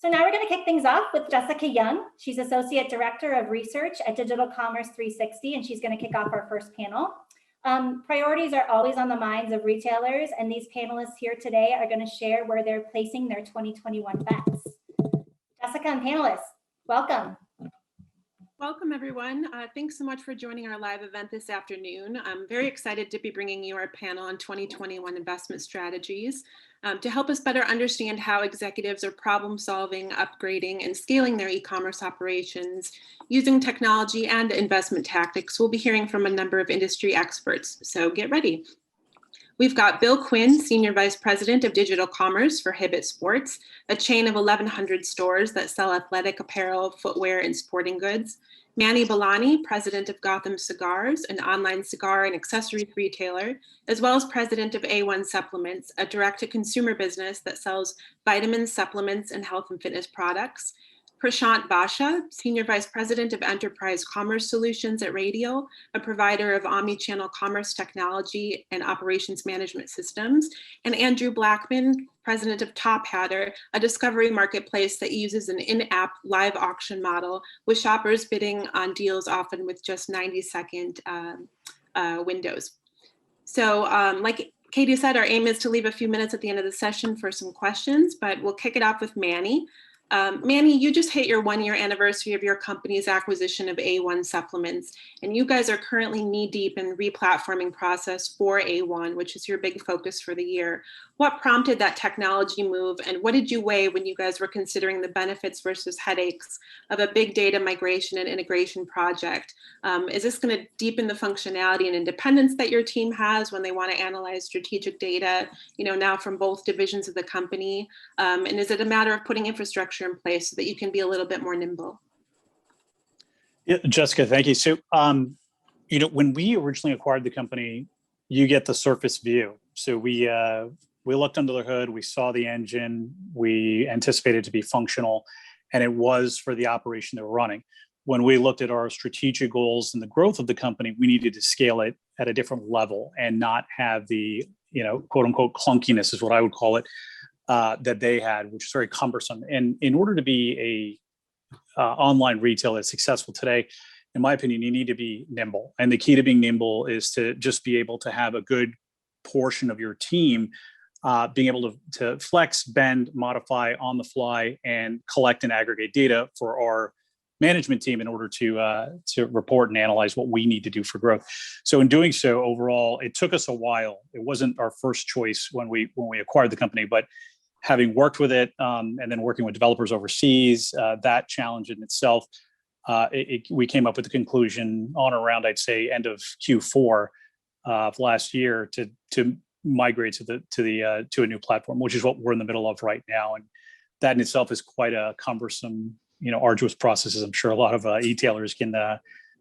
So now we're going to kick things off with Jessica Young. She's Associate Director of Research at Digital Commerce 360, and she's going to kick off our first panel. Priorities are always on the minds of retailers, and these panelists here today are going to share where they're placing their 2021 bets. Jessica and panelists, welcome. Welcome, everyone. Thanks so much for joining our live event this afternoon. I'm very excited to be bringing you our panel on 2021 investment strategies to help us better understand how executives are problem solving, upgrading, and scaling their e-commerce operations using technology and investment tactics. We'll be hearing from a number of industry experts, so get ready. We've got Bill Quinn, Senior Vice President of Digital Commerce for Hibbett Sports, a chain of 1,100 stores that sell athletic apparel, footwear, and sporting goods. Manny Balani, President of Gotham Cigars, an online cigar and accessories retailer, as well as President of A1 Supplements, a direct-to-consumer business that sells vitamins, supplements, and health and fitness products. Prashant, Senior Vice President of Enterprise Commerce Solutions at Radial, a provider of omni-channel commerce technology and operations management systems, and Andrew Blachman, President of Tophatter, a discovery marketplace that uses an in-app live auction model with shoppers bidding on deals often with just 90-second windows. So like Katie said, our aim is to leave a few minutes at the end of the session for some questions, but we'll kick it off with Manny. Manny, you just hit your 1-year anniversary of your company's acquisition of A1 Supplements, and you guys are currently knee-deep in re-platforming process for A1, which is your big focus for the year. What prompted that technology move, and what did you weigh when you guys were considering the benefits versus headaches of a big data migration and integration project? Is this going to deepen the functionality and independence that your team has when they want to analyze strategic data, now from both divisions of the company? And is it a matter of putting infrastructure in place so that you can be a little bit more nimble? Yeah, Jessica, thank you. So, when we originally acquired the company, you get the surface view. So we looked under the hood, we saw the engine, we anticipated it to be functional, and it was for the operation they were running. When we looked at our strategic goals and the growth of the company, we needed to scale it at a different level and not have the, quote unquote, clunkiness is what I would call it, that they had, which is very cumbersome. And in order to be a online retailer that's successful today, in my opinion, you need to be nimble. And the key to being nimble is to just be able to have a good portion of your team being able to flex, bend, modify on the fly, and collect and aggregate data for our management team in order to report and analyze what we need to do for growth. So in doing so, overall, it took us a while. It wasn't our first choice when we acquired the company, but having worked with it and then working with developers overseas, that challenge in itself, we came up with the conclusion on around, I'd say, end of Q4 of last year to migrate to a new platform, which is what we're in the middle of right now. And that in itself is quite a cumbersome, arduous process, as I'm sure a lot of e-tailers can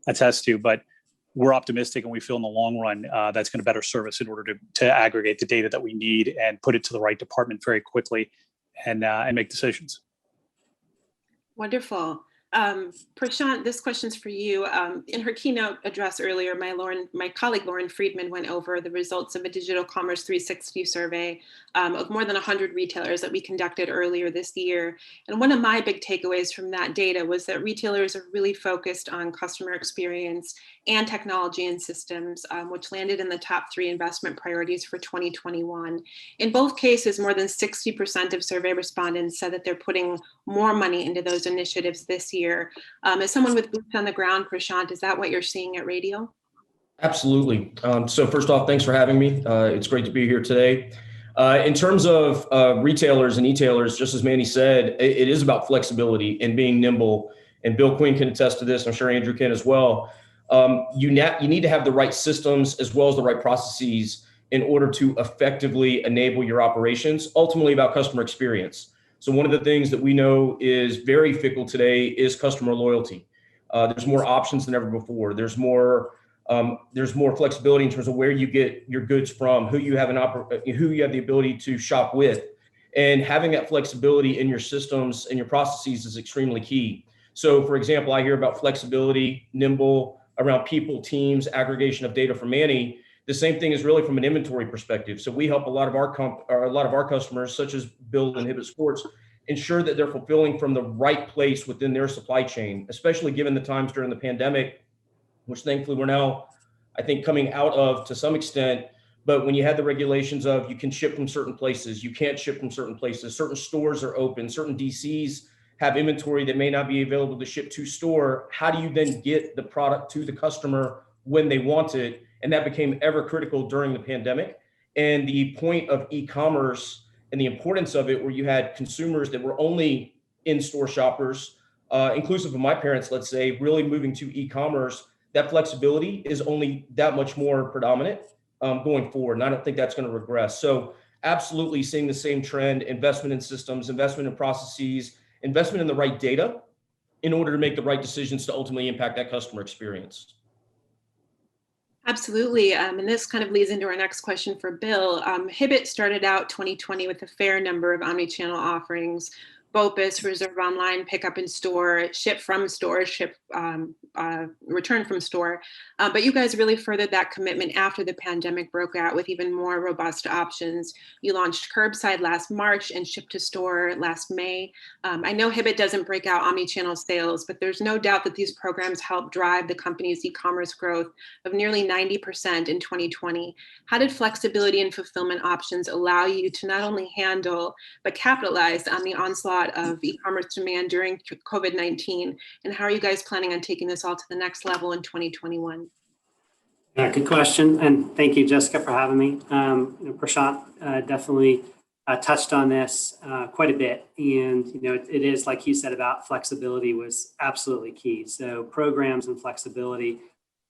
attest to. But we're optimistic, and we feel in the long run that's going to better serve us in order to aggregate the data that we need and put it to the right department very quickly and make decisions. Wonderful. Prashant, this question's for you. In her keynote address earlier, my colleague Lauren Friedman went over the results of a Digital Commerce 360 survey of more than 100 retailers that we conducted earlier this year. And one of my big takeaways from that data was that retailers are really focused on customer experience and technology and systems, which landed in the top 3 investment priorities for 2021. In both cases, more than 60% of survey respondents said that they're putting more money into those initiatives this year. As someone with boots on the ground, Prashant, is that what you're seeing at Radial? Absolutely. So first off, thanks for having me. It's great to be here today. In terms of retailers and e-tailers, just as Manny said, it is about flexibility and being nimble. And Bill Quinn can attest to this. I'm sure Andrew can as well. You need to have the right systems as well as the right processes in order to effectively enable your operations, ultimately about customer experience. So one of the things that we know is very fickle today is customer loyalty. There's more options than ever before. There's more flexibility in terms of where you get your goods from, who you have the ability to shop with, and having that flexibility in your systems and your processes is extremely key. So, for example, I hear about flexibility, nimble around people, teams, aggregation of data from Manny. The same thing is really from an inventory perspective. So we help a lot of our customers, such as Bill and Hibbett Sports, ensure that they're fulfilling from the right place within their supply chain, especially given the times during the pandemic, which thankfully we're now, I think, coming out of to some extent. But when you had the regulations of you can ship from certain places, you can't ship from certain places, certain stores are open, certain DCs have inventory that may not be available to ship to store, how do you then get the product to the customer when they want it? And that became ever critical during the pandemic. And the point of e-commerce and the importance of it, where you had consumers that were only in-store shoppers, inclusive of my parents, let's say, really moving to e-commerce, that flexibility is only that much more predominant going forward. And I don't think that's going to regress. So absolutely seeing the same trend, investment in systems, investment in processes, investment in the right data in order to make the right decisions to ultimately impact that customer experience. Absolutely. And this kind of leads into our next question for Bill. Hibbett started out 2020 with a fair number of omnichannel offerings: BOPUS, reserve online, pick up in store, ship from store, return from store. But you guys really furthered that commitment after the pandemic broke out with even more robust options. You launched curbside last March and ship to store last May. I know Hibbett doesn't break out omnichannel sales, but there's no doubt that these programs helped drive the company's e-commerce growth of nearly 90% in 2020. How did flexibility and fulfillment options allow you to not only handle, but capitalize on the onslaught of e-commerce demand during COVID-19? And how are you guys planning on taking this all to the next level in 2021? Yeah, good question. And thank you, Jessica, for having me. Prashant definitely touched on this quite a bit. And, it is, like you said, about flexibility was absolutely key. So programs and flexibility,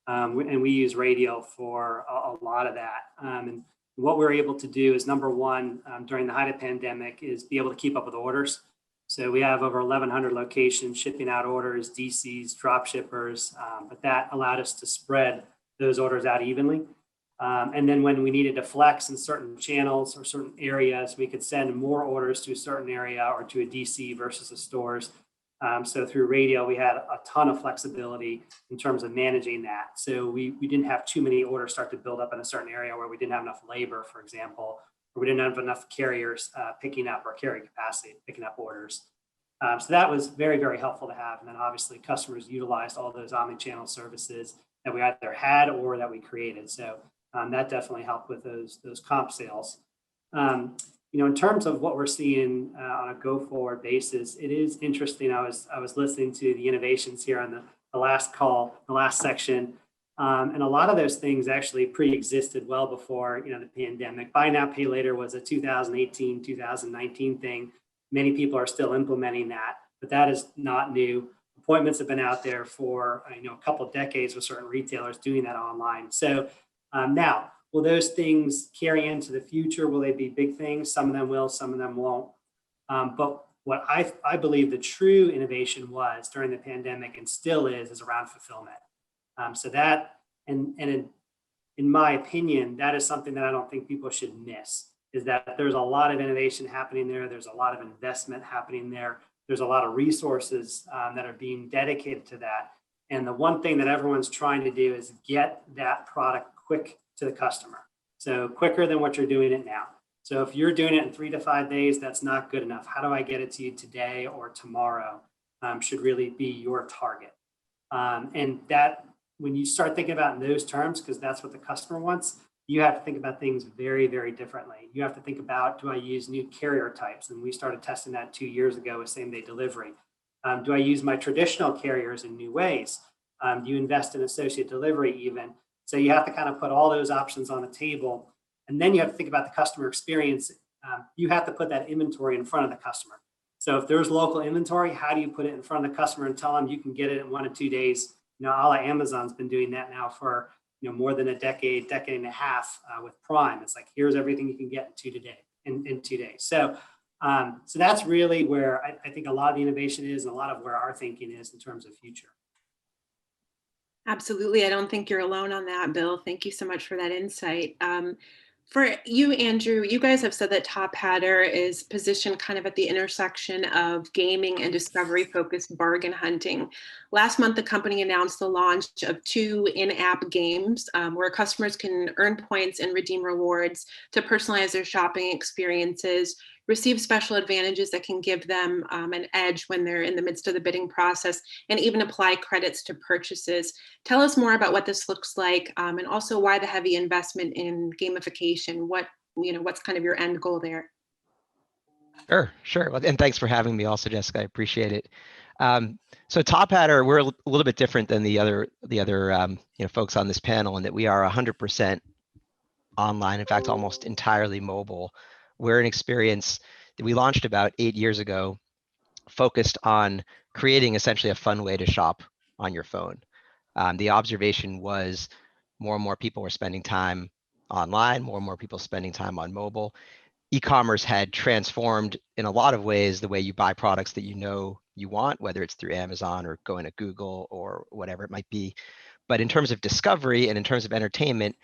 and we use Radial for a lot of that. And what we're able to do is, number one, during the height of pandemic, is be able to keep up with orders. So we have over 1,100 locations shipping out orders, DCs, drop shippers, but that allowed us to spread those orders out evenly. And then when we needed to flex in certain channels or certain areas, we could send more orders to a certain area or to a DC versus the stores. So through Radial, we had a ton of flexibility in terms of managing that. So we didn't have too many orders start to build up in a certain area where we didn't have enough labor, for example, or we didn't have enough carriers picking up or carry capacity, picking up orders. So that was very, very helpful to have. And then obviously customers utilized all those omnichannel services that we either had or that we created. So that definitely helped with those comp sales. In terms of what we're seeing on a go-forward basis, it is interesting. I was listening to the innovations here on the last call, the last section, and a lot of those things actually pre-existed well before the pandemic. Buy now, pay later was a 2018, 2019 thing. Many people are still implementing that, but that is not new. Appointments have been out there for a couple of decades with certain retailers doing that online. So now, will those things carry into the future? Will they be big things? Some of them will, some of them won't. But what I believe the true innovation was during the pandemic and still is around fulfillment. So that, and in my opinion, that is something that I don't think people should miss, is that there's a lot of innovation happening there. There's a lot of investment happening there. There's a lot of resources that are being dedicated to that. And the one thing that everyone's trying to do is get that product quick to the customer. So quicker than what you're doing it now. So if you're doing it in 3 to 5 days, that's not good enough. How do I get it to you today or tomorrow? Should really be your target. And that, when you start thinking about in those terms, because that's what the customer wants, you have to think about things very, very differently. You have to think about, do I use new carrier types? And we started testing that 2 years ago with same-day delivery. Do I use my traditional carriers in new ways? Do you invest in associate delivery even? So you have to kind of put all those options on the table. And then you have to think about the customer experience. You have to put that inventory in front of the customer. So if there's local inventory, how do you put it in front of the customer and tell them you can get it in 1 to 2 days? A la Amazon's been doing that now for more than a decade and a half with Prime. It's like, here's everything you can get in 2 days. So that's really where I think a lot of the innovation is, and a lot of where our thinking is in terms of future. Absolutely. I don't think you're alone on that, Bill. Thank you so much for that insight. For you, Andrew, you guys have said that Tophatter is positioned kind of at the intersection of gaming and discovery-focused bargain hunting. Last month, the company announced the launch of 2 in-app games where customers can earn points and redeem rewards to personalize their shopping experiences. receive special advantages that can give them an edge when they're in the midst of the bidding process, and even apply credits to purchases. Tell us more about what this looks like, and also why the heavy investment in gamification. What's kind of your end goal there? Sure. Well, and thanks for having me also, Jessica. I appreciate it. So Tophatter, we're a little bit different than the other folks on this panel in that we are 100% online. In fact, almost entirely mobile. We're an experience that we launched about 8 years ago, focused on creating essentially a fun way to shop on your phone. The observation was more and more people were spending time online, more and more people spending time on mobile. E-commerce had transformed in a lot of ways the way you buy products that you want, whether it's through Amazon or going to Google or whatever it might be. But in terms of discovery and in terms of entertainment,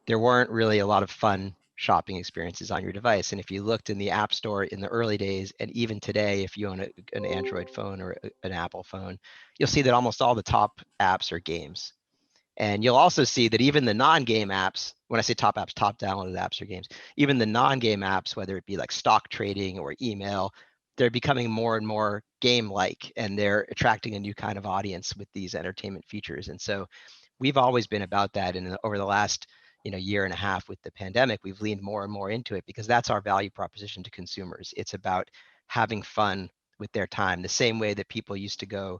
there weren't really a lot of fun shopping experiences on your device. And if you looked in the App Store in the early days, and even today, if you own an Android phone or an Apple phone, you'll see that almost all the top apps are games. And you'll also see that even the non-game apps, when I say top apps, top downloaded apps or games, even the non-game apps, whether it be like stock trading or email, they're becoming more and more game-like, and they're attracting a new kind of audience with these entertainment features. And so we've always been about that. And over the last year and a half with the pandemic, we've leaned more and more into it because that's our value proposition to consumers. It's about having fun with their time, the same way that people used to go,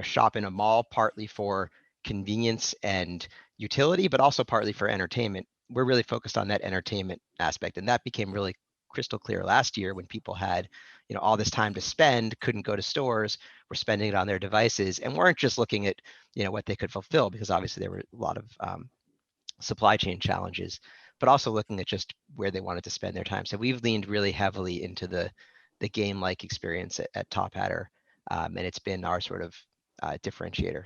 shop in a mall, partly for convenience and utility, but also partly for entertainment. We're really focused on that entertainment aspect. And that became really crystal clear last year when people had, all this time to spend, couldn't go to stores, were spending it on their devices, and weren't just looking at, what they could fulfill, because obviously there were a lot of supply chain challenges, but also looking at just where they wanted to spend their time. So we've leaned really heavily into the game-like experience at Tophatter, and it's been our sort of differentiator.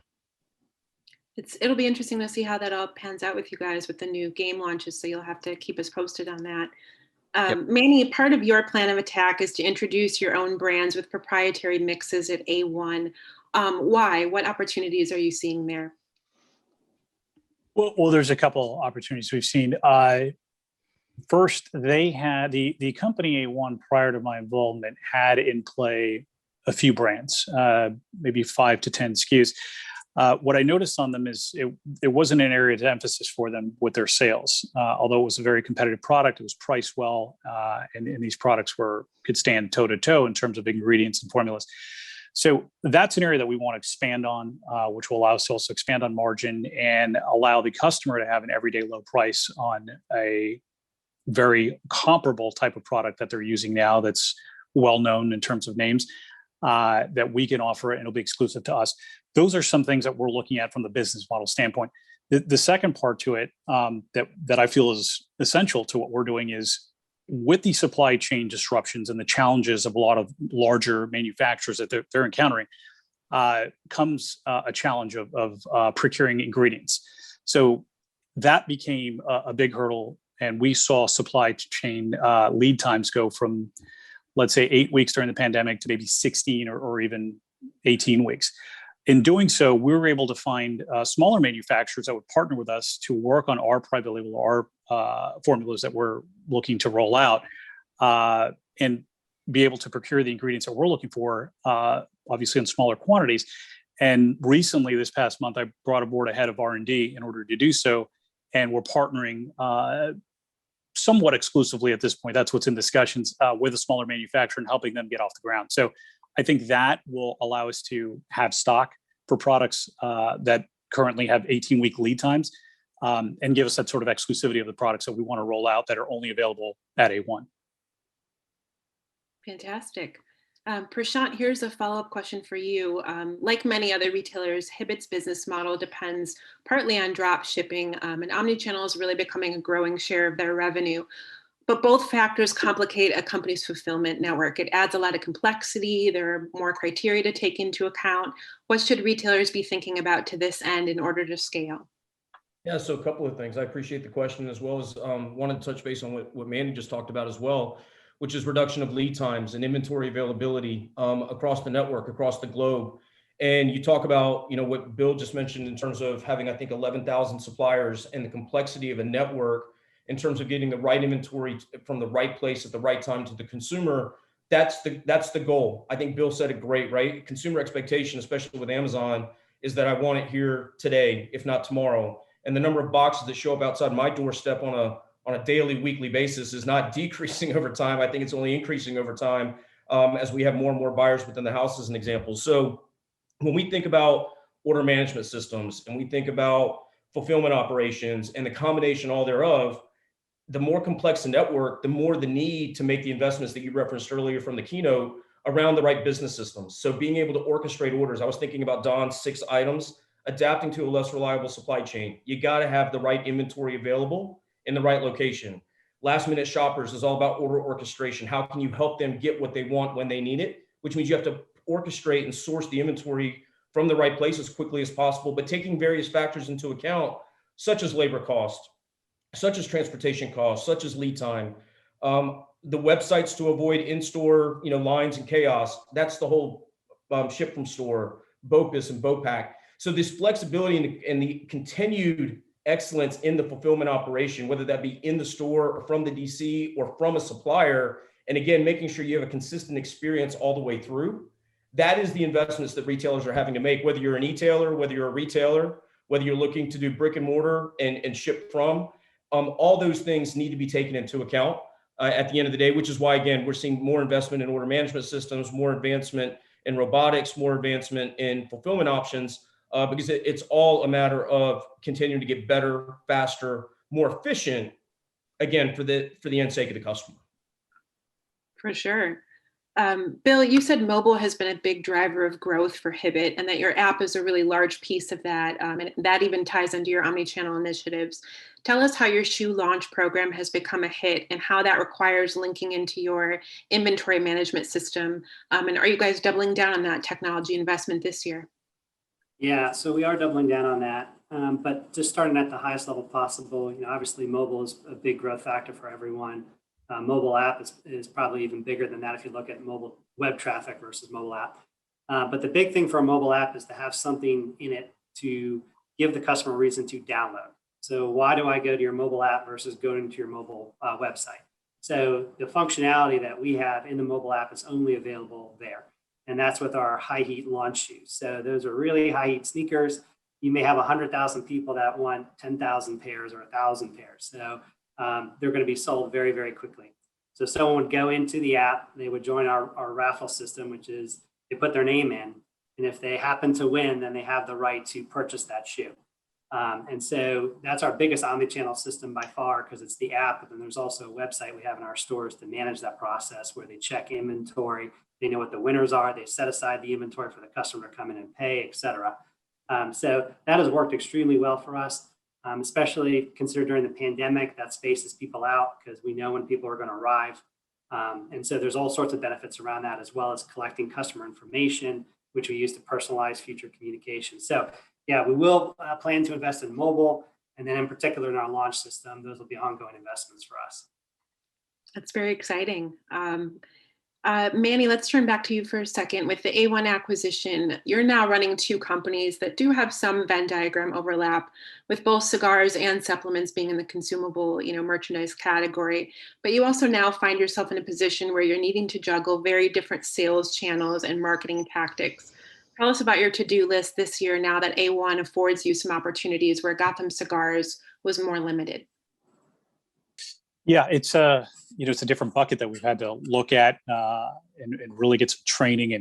It'll be interesting to see how that all pans out with you guys with the new game launches. So you'll have to keep us posted on that. Yep. Manny, part of your plan of attack is to introduce your own brands with proprietary mixes at A1. Why? What opportunities are you seeing there? Well, there's a couple opportunities we've seen. First, they had the company A1 prior to my involvement had in play a few brands, maybe 5 to 10 SKUs. What I noticed on them is it wasn't an area of emphasis for them with their sales. Although it was a very competitive product, it was priced well, and these products could stand toe to toe in terms of ingredients and formulas. So that's an area that we want to expand on, which will allow us to also expand on margin and allow the customer to have an everyday low price on a very comparable type of product that they're using now that's well known in terms of names, that we can offer and it'll be exclusive to us. Those are some things that we're looking at from the business model standpoint. The second part to it that I feel is essential to what we're doing is, with the supply chain disruptions and the challenges of a lot of larger manufacturers that they're encountering, comes a challenge of procuring ingredients. So that became a big hurdle, and we saw supply chain lead times go from, let's say, 8 weeks during the pandemic to maybe 16 or even 18 weeks. In doing so, we were able to find smaller manufacturers that would partner with us to work on our private label, our formulas that we're looking to roll out, and be able to procure the ingredients that we're looking for, obviously in smaller quantities. And recently, this past month, I brought aboard a head of R&D in order to do so, and we're partnering somewhat exclusively at this point. That's what's in discussions with a smaller manufacturer and helping them get off the ground. So I think that will allow us to have stock for products that currently have 18-week lead times, and give us that sort of exclusivity of the products that we want to roll out that are only available at A1. Fantastic. Prashant, here's a follow-up question for you. Like many other retailers, Hibbett's business model depends partly on drop shipping, and omnichannel is really becoming a growing share of their revenue. But both factors complicate a company's fulfillment network. It adds a lot of complexity. There are more criteria to take into account. What should retailers be thinking about to this end in order to scale? Yeah, so a couple of things. I appreciate the question, as well as wanted to touch base on what Manny just talked about as well, which is reduction of lead times and inventory availability across the network, across the globe. And you talk about, what Bill just mentioned in terms of having, I think, 11,000 suppliers and the complexity of a network in terms of getting the right inventory from the right place at the right time to the consumer. That's the goal. I think Bill said it great, right? Consumer expectation, especially with Amazon, is that I want it here today, if not tomorrow. And the number of boxes that show up outside my doorstep on a daily, weekly basis is not decreasing over time. I think it's only increasing over time as we have more and more buyers within the house, as an example. So when we think about order management systems and we think about fulfillment operations and the combination all thereof, the more complex the network, the more the need to make the investments that you referenced earlier from the keynote around the right business systems. So being able to orchestrate orders, I was thinking about Don's 6 items, adapting to a less reliable supply chain. You got to have the right inventory available in the right location. Last minute shoppers is all about order orchestration. How can you help them get what they want when they need it? Which means you have to orchestrate and source the inventory from the right place as quickly as possible, but taking various factors into account, such as labor cost, such as transportation costs, such as lead time, the websites to avoid in-store, lines and chaos. That's the whole ship from store, BOPIS and BOPAC. So this flexibility and the continued excellence in the fulfillment operation, whether that be in the store or from the DC or from a supplier, and again, making sure you have a consistent experience all the way through. That is the investments that retailers are having to make, whether you're an e-tailer, whether you're a retailer, whether you're looking to do brick and mortar and ship from. All those things need to be taken into account at the end of the day, which is why, again, we're seeing more investment in order management systems, more advancement in robotics, more advancement in fulfillment options, because it's all a matter of continuing to get better, faster, more efficient, again, for the end sake of the customer. For sure. Bill, you said mobile has been a big driver of growth for Hibbett and that your app is a really large piece of that. And that even ties into your omnichannel initiatives. Tell us how your shoe launch program has become a hit and how that requires linking into your inventory management system. And are you guys doubling down on that technology investment this year? Yeah, so we are doubling down on that, but just starting at the highest level possible. Obviously mobile is a big growth factor for everyone. Mobile app is probably even bigger than that if you look at mobile web traffic versus mobile app. But the big thing for a mobile app is to have something in it to give the customer a reason to download. So why do I go to your mobile app versus going to your mobile website? So the functionality that we have in the mobile app is only available there. And that's with our high heat launch shoes. So those are really high heat sneakers. You may have 100,000 people that want 10,000 pairs or 1,000 pairs. So they're going to be sold very, very quickly. So someone would go into the app, they would join our raffle system, which is they put their name in. And if they happen to win, then they have the right to purchase that shoe. And so that's our biggest omnichannel system by far, because it's the app. But then there's also a website we have in our stores to manage that process where they check inventory. They know what the winners are. They set aside the inventory for the customer to come in and pay, et cetera. So that has worked extremely well for us. Especially considered during the pandemic, that spaces people out because we know when people are going to arrive. And so there's all sorts of benefits around that, as well as collecting customer information, which we use to personalize future communication. So yeah, we will plan to invest in mobile, and then in particular in our launch system. Those will be ongoing investments for us. That's very exciting. Manny, let's turn back to you for a second. With the A1 acquisition, you're now running 2 companies that do have some Venn diagram overlap, with both cigars and supplements being in the consumable, merchandise category. But you also now find yourself in a position where you're needing to juggle very different sales channels and marketing tactics. Tell us about your to-do list this year now that A1 affords you some opportunities where Gotham Cigars was more limited. Yeah, it's a different bucket that we've had to look at and really get some training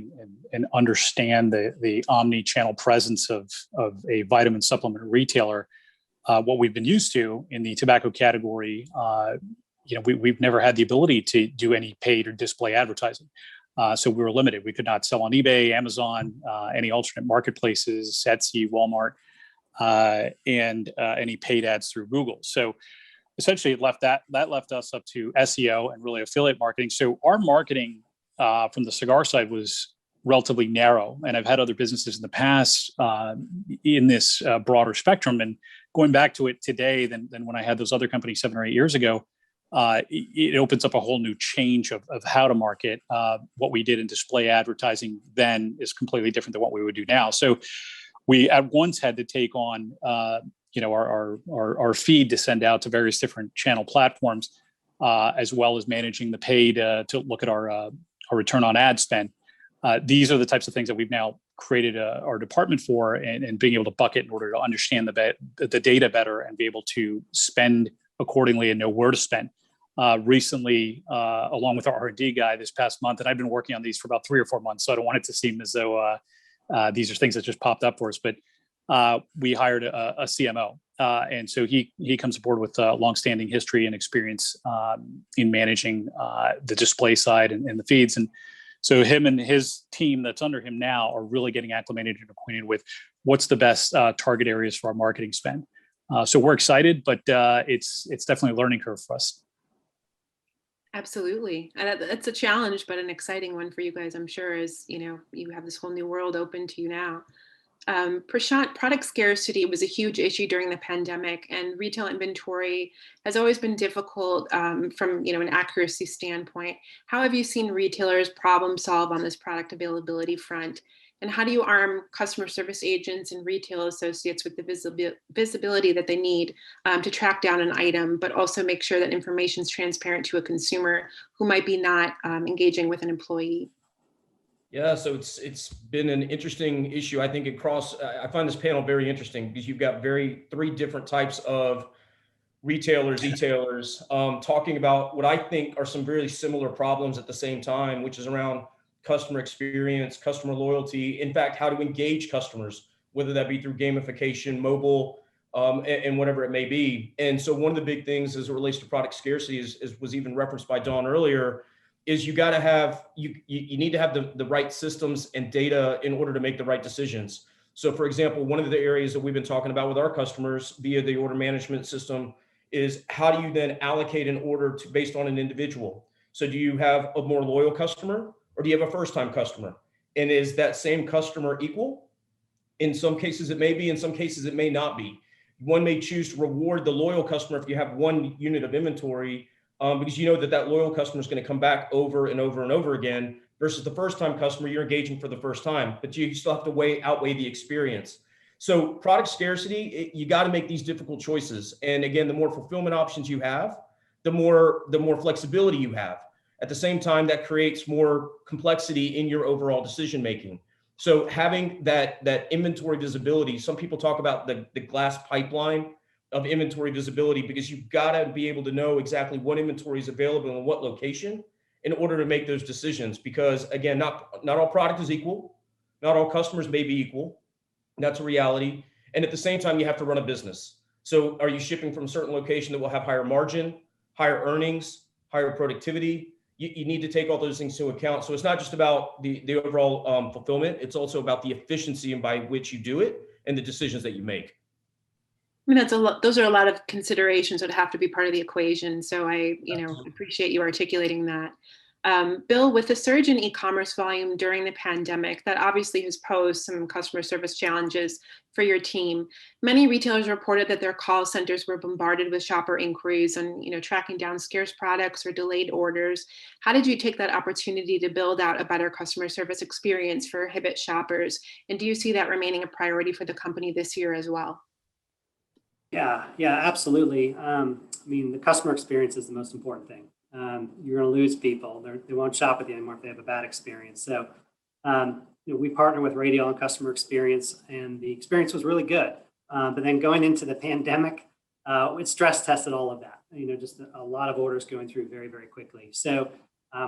and understand the omni-channel presence of a vitamin supplement retailer. What we've been used to in the tobacco category, we've never had the ability to do any paid or display advertising. So we were limited. We could not sell on eBay, Amazon, any alternate marketplaces, Etsy, Walmart, and any paid ads through Google. So essentially it left us up to SEO and really affiliate marketing. So our marketing from the cigar side was relatively narrow. And I've had other businesses in the past in this broader spectrum. And going back to it today than when I had those other companies 7 or 8 years ago, it opens up a whole new change of how to market. What we did in display advertising then is completely different than what we would do now. So we at once had to take on our feed to send out to various different channel platforms, as well as managing the paid to look at our return on ad spend. These are the types of things that we've now created our department for, and being able to bucket in order to understand the data better and be able to spend accordingly and know where to spend. Recently, along with our R&D guy this past month, and I've been working on these for about 3 or 4 months, so I don't want it to seem as though these are things that just popped up for us, but we hired a CMO. And so he comes aboard with longstanding history and experience in managing the display side and the feeds. And so him and his team that's under him now are really getting acclimated and acquainted with what's the best target areas for our marketing spend. So we're excited, but it's definitely a learning curve for us. Absolutely. And that's a challenge, but an exciting one for you guys, I'm sure, as you have this whole new world open to you now. Prashant, product scarcity was a huge issue during the pandemic, and retail inventory has always been difficult from an accuracy standpoint. How have you seen retailers problem solve on this product availability front? And how do you arm customer service agents and retail associates with the visibility that they need to track down an item, but also make sure that information is transparent to a consumer who might be not engaging with an employee? Yeah, so it's been an interesting issue. I think I find this panel very interesting because you've got 3 different types of retailers, e-tailers, talking about what I think are some very similar problems at the same time, which is around customer experience, customer loyalty, in fact, how to engage customers, whether that be through gamification, mobile, and whatever it may be. And so one of the big things as it relates to product scarcity was even referenced by Dawn earlier, is you got to have, you need to have the right systems and data in order to make the right decisions. So for example, one of the areas that we've been talking about with our customers via the order management system is how do you then allocate an order based on an individual? So do you have a more loyal customer or do you have a first-time customer? And is that same customer equal? In some cases it may be, in some cases it may not be. One may choose to reward the loyal customer if you have 1 unit of inventory, because you know that loyal customer is going to come back over and over and over again, versus the first-time customer you're engaging for the first time, but you still have to outweigh the experience. So product scarcity, you got to make these difficult choices. And again, the more fulfillment options you have, the more flexibility you have. At the same time, that creates more complexity in your overall decision making. So having that inventory visibility, some people talk about the glass pipeline of inventory visibility, because you've got to be able to know exactly what inventory is available in what location in order to make those decisions. Because again, not all product is equal. Not all customers may be equal. That's a reality. And at the same time, you have to run a business. So are you shipping from a certain location that will have higher margin, higher earnings, higher productivity? You need to take all those things into account. So it's not just about the overall fulfillment. It's also about the efficiency and by which you do it and the decisions that you make. I mean, those are a lot of considerations that have to be part of the equation. So I, appreciate you articulating that. Bill, with the surge in e-commerce volume during the pandemic, that obviously has posed some customer service challenges for your team. Many retailers reported that their call centers were bombarded with shopper inquiries and, tracking down scarce products or delayed orders. How did you take that opportunity to build out a better customer service experience for Hibbett shoppers? And do you see that remaining a priority for the company this year as well? Yeah, absolutely. The customer experience is the most important thing. You're going to lose people. They won't shop with you anymore if they have a bad experience. So, we partner with Radial on customer experience, and the experience was really good. But then going into the pandemic, it stress tested all of that. Just a lot of orders going through very, very quickly. So,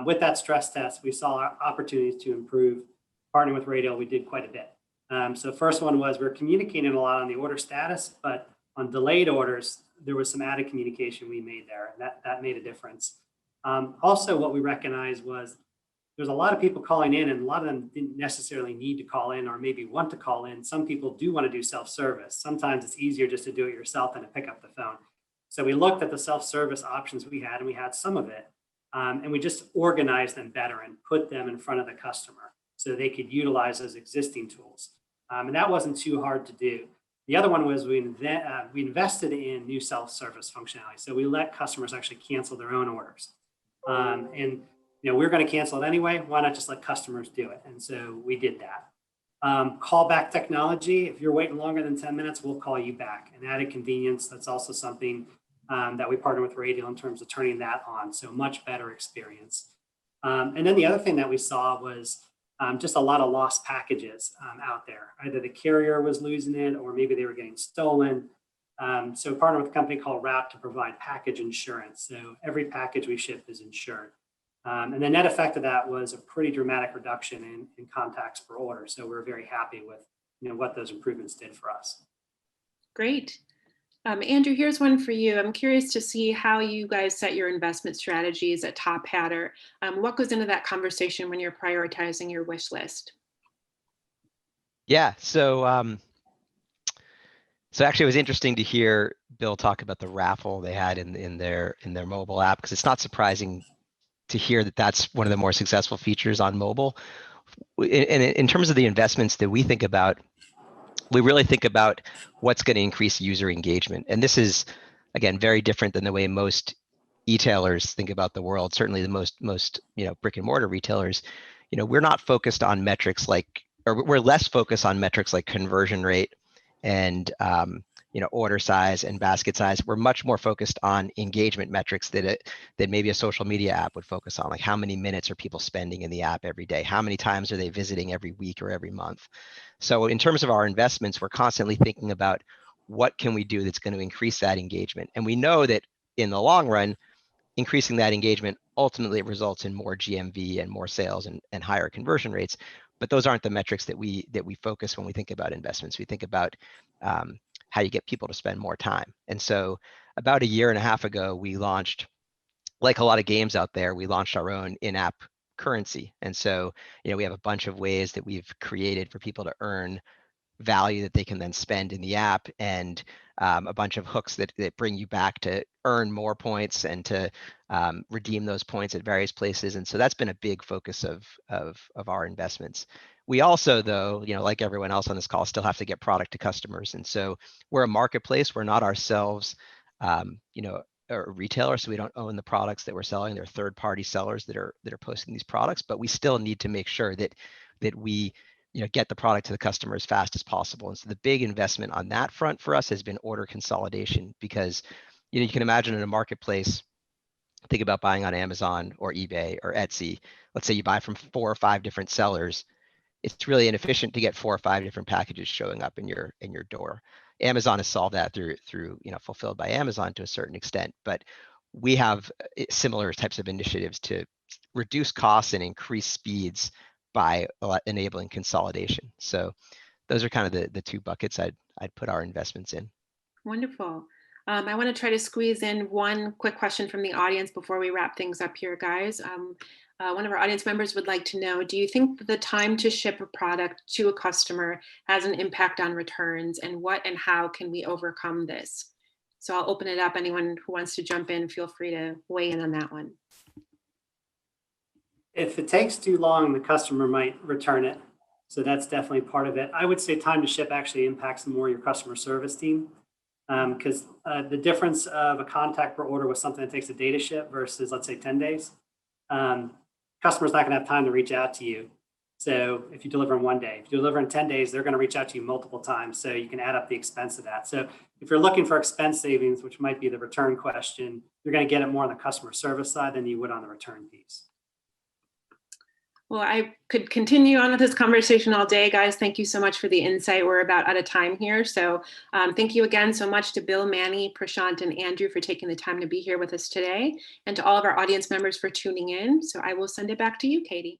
with that stress test, we saw opportunities to improve. Partnering with Radial, we did quite a bit. So, first one was we're communicating a lot on the order status, but on delayed orders, there was some added communication we made there, and that made a difference. Also, what we recognized was there's a lot of people calling in, and a lot of them didn't necessarily need to call in or maybe want to call in. Some people do want to do self-service. Sometimes it's easier just to do it yourself than to pick up the phone. So we looked at the self-service options we had, and we had some of it, and we just organized them better and put them in front of the customer so they could utilize those existing tools. And that wasn't too hard to do. The other one was we invested in new self-service functionality. So we let customers actually cancel their own orders. And we're going to cancel it anyway. Why not just let customers do it? And so we did that. Callback technology, if you're waiting longer than 10 minutes, we'll call you back. And added convenience, that's also something that we partner with Radial in terms of turning that on. So much better experience. And then the other thing that we saw was just a lot of lost packages out there. Either the carrier was losing it or maybe they were getting stolen. So we partner with a company called Wrap to provide package insurance. So every package we ship is insured. And the net effect of that was a pretty dramatic reduction in contacts per order. So we're very happy with what those improvements did for us. Great. Andrew, here's one for you. I'm curious to see how you guys set your investment strategies at Tophatter. What goes into that conversation when you're prioritizing your wish list? Yeah, so actually it was interesting to hear Bill talk about the raffle they had in their mobile app, because it's not surprising to hear that that's one of the more successful features on mobile. In terms of the investments that we think about, we really think about what's going to increase user engagement. And this is, again, very different than the way most e-tailers think about the world. Certainly the most brick and mortar retailers, we're not focused on metrics we're less focused on metrics like conversion rate and order size and basket size. We're much more focused on engagement metrics that maybe a social media app would focus on, like how many minutes are people spending in the app every day? How many times are they visiting every week or every month? So in terms of our investments, we're constantly thinking about what can we do that's going to increase that engagement. And we know that in the long run, increasing that engagement ultimately results in more GMV and more sales and higher conversion rates. But those aren't the metrics that we focus when we think about investments. We think about how you get people to spend more time. And so about a year and a half ago, we launched, like a lot of games out there, we launched our own in-app currency. And so, we have a bunch of ways that we've created for people to earn value that they can then spend in the app, and a bunch of hooks that bring you back to earn more points and to redeem those points at various places. And so that's been a big focus of our investments. We also, though, like everyone else on this call, still have to get product to customers. And so we're a marketplace. We're not ourselves, a retailer, so we don't own the products that we're selling. They're third-party sellers that are posting these products, but we still need to make sure that we get the product to the customer as fast as possible. And so the big investment on that front for us has been order consolidation, because you can imagine in a marketplace, think about buying on Amazon or eBay or Etsy. Let's say you buy from 4 or 5 different sellers. It's really inefficient to get 4 or 5 different packages showing up in your door. Amazon has solved that through Fulfilled by Amazon to a certain extent, but we have similar types of initiatives to reduce costs and increase speeds by enabling consolidation. So those are kind of the 2 buckets I'd put our investments in. Wonderful. I want to try to squeeze in one quick question from the audience before we wrap things up here, guys. One of our audience members would like to know, do you think the time to ship a product to a customer has an impact on returns, and what and how can we overcome this? So I'll open it up. Anyone who wants to jump in, feel free to weigh in on that one. If it takes too long, the customer might return it. So that's definitely part of it. I would say time to ship actually impacts more your customer service team, because the difference of a contact per order with something that takes a day to ship versus, let's say, 10 days, customer's not going to have time to reach out to you. So if you deliver in 1 day, if you deliver in 10 days, they're going to reach out to you multiple times. So you can add up the expense of that. So if you're looking for expense savings, which might be the return question, you're going to get it more on the customer service side than you would on the return piece. Well, I could continue on with this conversation all day, guys. Thank you so much for the insight. We're about out of time here. So thank you again so much to Bill, Manny, Prashant, and Andrew for taking the time to be here with us today, and to all of our audience members for tuning in. So I will send it back to you, Katie.